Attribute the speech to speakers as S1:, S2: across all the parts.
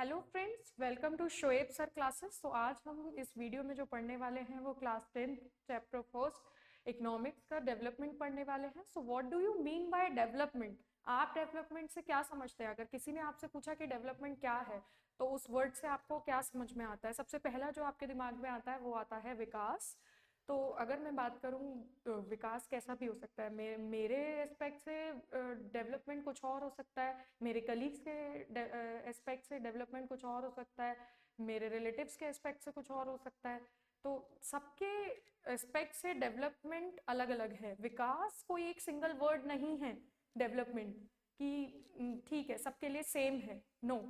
S1: Hello friends, welcome to Shoaib sir classes. तो आज हम इस वीडियो में जो पढ़ने वाले हैं वो क्लास 10 चैप्टर फर्स्ट इकोनॉमिक्स का डेवलपमेंट पढ़ने वाले हैं। So what do you mean by development? आप डेवलपमेंट से क्या समझते हैं? अगर किसी ने आपसे पूछा कि डेवलपमेंट क्या है तो उस वर्ड से आपको क्या समझ में आता है? सबसे पहला जो आपके दिमाग में आता है वो आता है विकास। तो अगर मैं बात करूं तो विकास कैसा भी हो सकता है। मेरे एस्पेक्ट से डेवलपमेंट कुछ और हो सकता है, मेरे कलीग्स के एस्पेक्ट से डेवलपमेंट कुछ और हो सकता है, मेरे रिलेटिव्स के एस्पेक्ट से कुछ और हो सकता है। तो सबके एस्पेक्ट से डेवलपमेंट अलग अलग है। विकास कोई एक सिंगल वर्ड नहीं है डेवलपमेंट कि ठीक है सबके लिए सेम है, नो।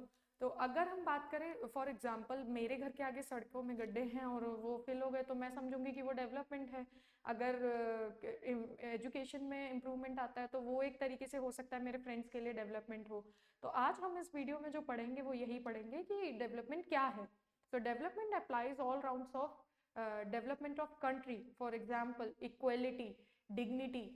S1: तो अगर हम बात करें फॉर एग्जांपल, मेरे घर के आगे सड़कों में गड्ढे हैं और वो फिल हो गए तो मैं समझूंगी कि वो डेवलपमेंट है। अगर एजुकेशन में इम्प्रूवमेंट आता है तो वो एक तरीके से हो सकता है मेरे फ्रेंड्स के लिए डेवलपमेंट हो। तो आज हम इस वीडियो में जो पढ़ेंगे वो यही पढ़ेंगे कि डेवलपमेंट क्या है। तो development applies all rounds of development of country, for example equality, dignity,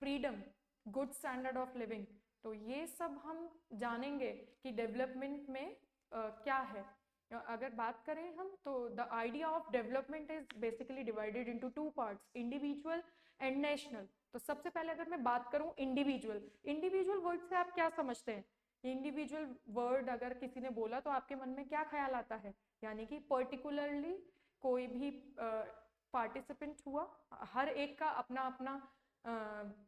S1: freedom, good standard of living. तो ये सब हम जानेंगे कि डेवलपमेंट में क्या है। अगर बात करें हम तो the idea of development is basically divided into two parts, individual and national. तो सबसे पहले अगर मैं बात करूं इंडिविजुअल, इंडिविजुअल वर्ड से आप क्या समझते हैं? इंडिविजुअल वर्ड अगर किसी ने बोला तो आपके मन में क्या ख्याल आता है? यानी कि पर्टिकुलरली कोई भी पार्टिसिपेंट हुआ, हर एक का अपना अपना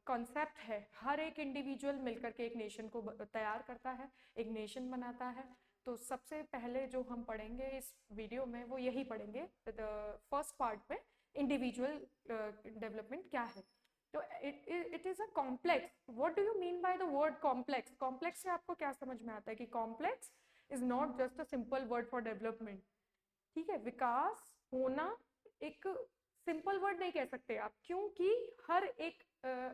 S1: कॉन्सेप्ट है। हर एक इंडिविजुअल मिलकर के एक नेशन को तैयार करता है, एक नेशन बनाता है। तो सबसे पहले जो हम पढ़ेंगे इस वीडियो में वो यही पढ़ेंगे, फर्स्ट पार्ट में इंडिविजुअल डेवलपमेंट क्या है। तो it is a complex. What do you mean by the word complex? Complex से आपको क्या समझ में आता है कि complex is not just a simple word for development. ठीक है, विकास होना एक सिंपल वर्ड नहीं कह सकते आप, क्योंकि हर एक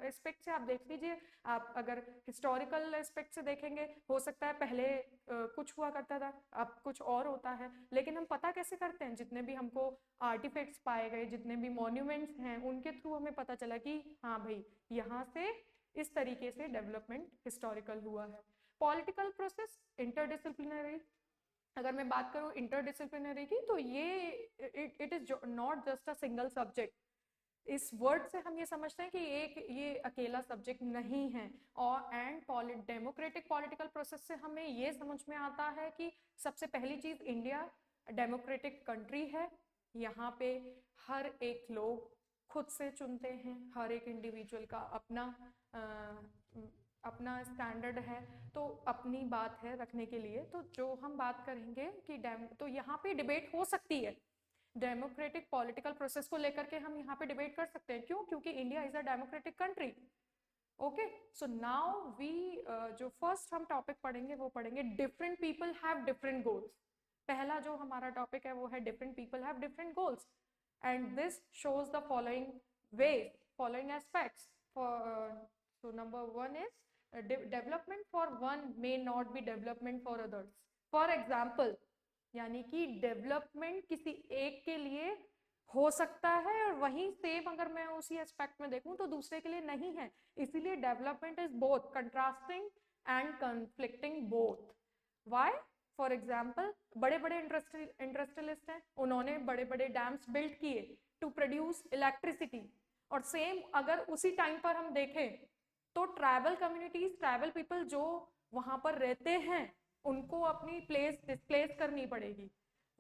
S1: एस्पेक्ट से आप देख लीजिए। आप अगर हिस्टोरिकल एस्पेक्ट से देखेंगे, हो सकता है पहले कुछ हुआ करता था, अब कुछ और होता है। लेकिन हम पता कैसे करते हैं? जितने भी हमको आर्टिफैक्ट्स पाए गए, जितने भी मॉन्यूमेंट्स हैं, उनके थ्रू हमें पता चला कि हाँ भाई, यहाँ से इस तरीके से डेवलपमेंट हिस्टोरिकल हुआ है। Political process interdisciplinary. अगर मैं बात करूं इंटरडिसिप्लिनरी की, तो ये it is not just a single subject. इस वर्ड से हम ये समझते हैं कि एक ये अकेला सब्जेक्ट नहीं है। और एंड डेमोक्रेटिक पॉलिटिकल प्रोसेस से हमें ये समझ में आता है कि सबसे पहली चीज, इंडिया डेमोक्रेटिक कंट्री है। यहाँ पे हर एक लोग खुद से चुनते हैं, हर एक इंडिविजुअल का अपना अपना स्टैंडर्ड है, तो अपनी बात है रखने के लिए। तो जो हम बात करेंगे कि तो यहाँ पे डिबेट हो सकती है, डेमोक्रेटिक पॉलिटिकल प्रोसेस को लेकर के हम यहाँ पे डिबेट कर सकते हैं। क्यों? क्योंकि India is a democratic country. Okay, so now we जो फर्स्ट हम टॉपिक पढ़ेंगे वो पढ़ेंगे different people have different goals. पहला जो हमारा टॉपिक है वो है different people have different goals, and this shows the following way, following aspects. So number one is development for one may not be development for others. For example, यानी कि development किसी एक के लिए हो सकता है और वहीं सेम अगर मैं उसी एस्पेक्ट में देखूं तो दूसरे के लिए नहीं है। इसीलिए development is both contrasting and conflicting both. Why? For example, बड़े बड़े इंडस्ट्रियलिस्ट हैं, उन्होंने बड़े बड़े डैम्स बिल्ड किए टू प्रोड्यूस इलेक्ट्रिसिटी। और सेम अगर उसी टाइम पर हम देखें तो ट्राइबल कम्युनिटीज, ट्राइबल पीपल जो वहां पर रहते हैं, उनको अपनी प्लेस डिस्प्लेस करनी पड़ेगी,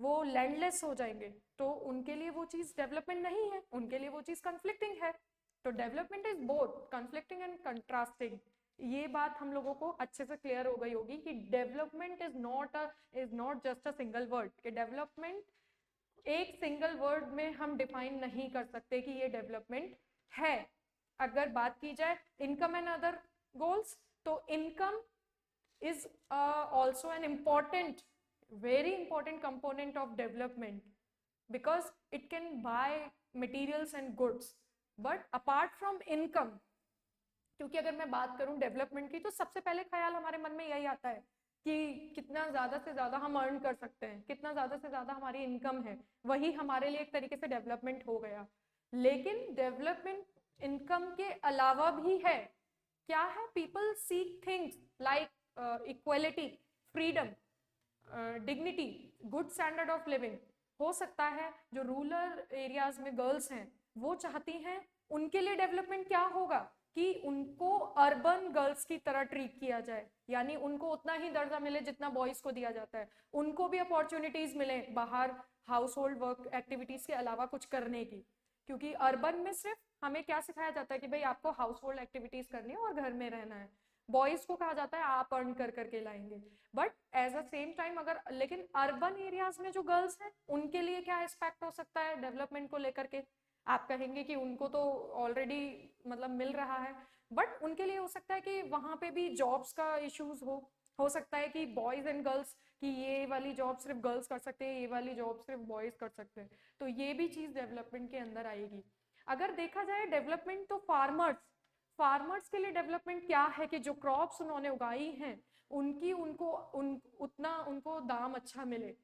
S1: वो लैंडलेस हो जाएंगे। तो उनके लिए वो चीज डेवलपमेंट नहीं है, उनके लिए वो चीज कंफ्लिक्टिंग है। तो development is both conflicting and contrasting. ये बात हम लोगों को अच्छे से क्लियर हो गई होगी कि development is not just a single word. कि डेवलपमेंट एक सिंगल वर्ड में हम डिफाइन नहीं कर सकते कि ये डेवलपमेंट है। अगर बात की जाए इनकम एंड अदर गोल्स, तो income is also an important, very important component of development because it can buy materials and goods. But apart from income, क्योंकि अगर मैं बात करूं डेवलपमेंट की तो सबसे पहले ख्याल हमारे मन में यही आता है कि कितना ज्यादा से ज्यादा हम अर्न कर सकते हैं, कितना ज्यादा से ज्यादा हमारी इनकम है, वही हमारे लिए एक तरीके से डेवलपमेंट हो गया। लेकिन डेवलपमेंट इनकम के अलावा भी है। क्या है? People seek things like equality, freedom, dignity, good standard of living. हो सकता है जो रूरल एरियाज में गर्ल्स हैं वो चाहती हैं, उनके लिए डेवलपमेंट क्या होगा कि उनको अर्बन गर्ल्स की तरह ट्रीट किया जाए, यानी उनको उतना ही दर्जा मिले जितना बॉयज को दिया जाता है, उनको भी अपॉर्चुनिटीज मिले बाहर हाउस होल्ड वर्क एक्टिविटीज के अलावा कुछ करने की। क्योंकि अर्बन में सिर्फ हमें क्या सिखाया जाता है कि भाई आपको हाउस होल्ड एक्टिविटीज करनी है और घर में रहना है, बॉयज को कहा जाता है आप अर्न कर करके लाएंगे। But as a same time अगर, लेकिन अर्बन एरियाज में जो गर्ल्स हैं उनके लिए क्या एस्पेक्ट हो सकता है डेवलपमेंट को लेकर के, आप कहेंगे कि उनको तो ऑलरेडी मतलब मिल रहा है, बट उनके लिए हो सकता है कि वहां पे भी जॉब्स का इश्यूज हो सकता है कि बॉयज एंड गर्ल्स कि ये वाली जॉब सिर्फ गर्ल्स कर सकते हैं, ये वाली जॉब सिर्फ बॉयज कर सकते हैं, तो ये भी चीज डेवलपमेंट के अंदर आएगी। अगर देखा जाए डेवलपमेंट तो फार्मर्स के लिए डेवलपमेंट क्या है कि जो क्रॉप्स उन्होंने उगाई हैं उनकी उतना उनको दाम अच्छा मिले।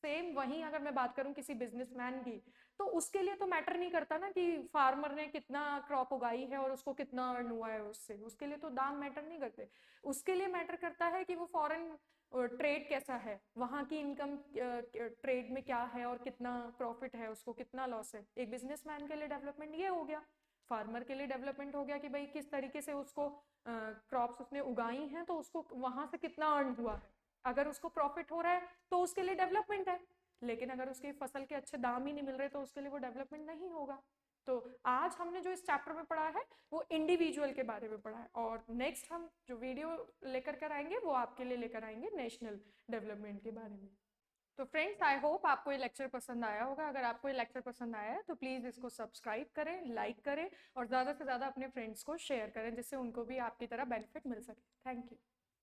S1: सेम वहीं अगर मैं बात करूं किसी बिजनेसमैन की, तो उसके लिए तो मैटर नहीं करता ना कि फार्मर ने कितना क्रॉप उगाई है और उसको कितना अर्न हुआ है उससे, उसके लिए तो दाम मैटर नहीं करते। उसके लिए मैटर करता है कि वो फॉरेन ट्रेड कैसा है, वहां की इनकम ट्रेड में क्या है और कितना प्रॉफिट है, उसको कितना लॉस है। एक बिजनेसमैन के लिए डेवलपमेंट ये हो गया। फार्मर के लिए डेवलपमेंट हो गया कि भाई किस तरीके से उसको क्रॉप्स उसने उगाई हैं तो उसको वहां से कितना अर्न हुआ है, अगर उसको प्रॉफिट हो रहा है तो उसके लिए डेवलपमेंट है। लेकिन अगर उसकी फसल के अच्छे दाम ही नहीं मिल रहे तो उसके लिए वो डेवलपमेंट नहीं होगा। तो आज हमने जो इस चैप्टर में पढ़ा है वो इंडिविजुअल के बारे में पढ़ा है, और नेक्स्ट हम जो वीडियो लेकर कर आएंगे वो आपके लिए लेकर आएंगे नेशनल डेवलपमेंट के बारे में। तो फ्रेंड्स, आई होप आपको ये लेक्चर पसंद आया होगा। अगर आपको ये लेक्चर पसंद आया है तो प्लीज़ इसको सब्सक्राइब करें, लाइक करें और ज़्यादा से ज़्यादा अपने फ्रेंड्स को शेयर करें जिससे उनको भी आपकी तरह बेनिफिट मिल सके। Thank you.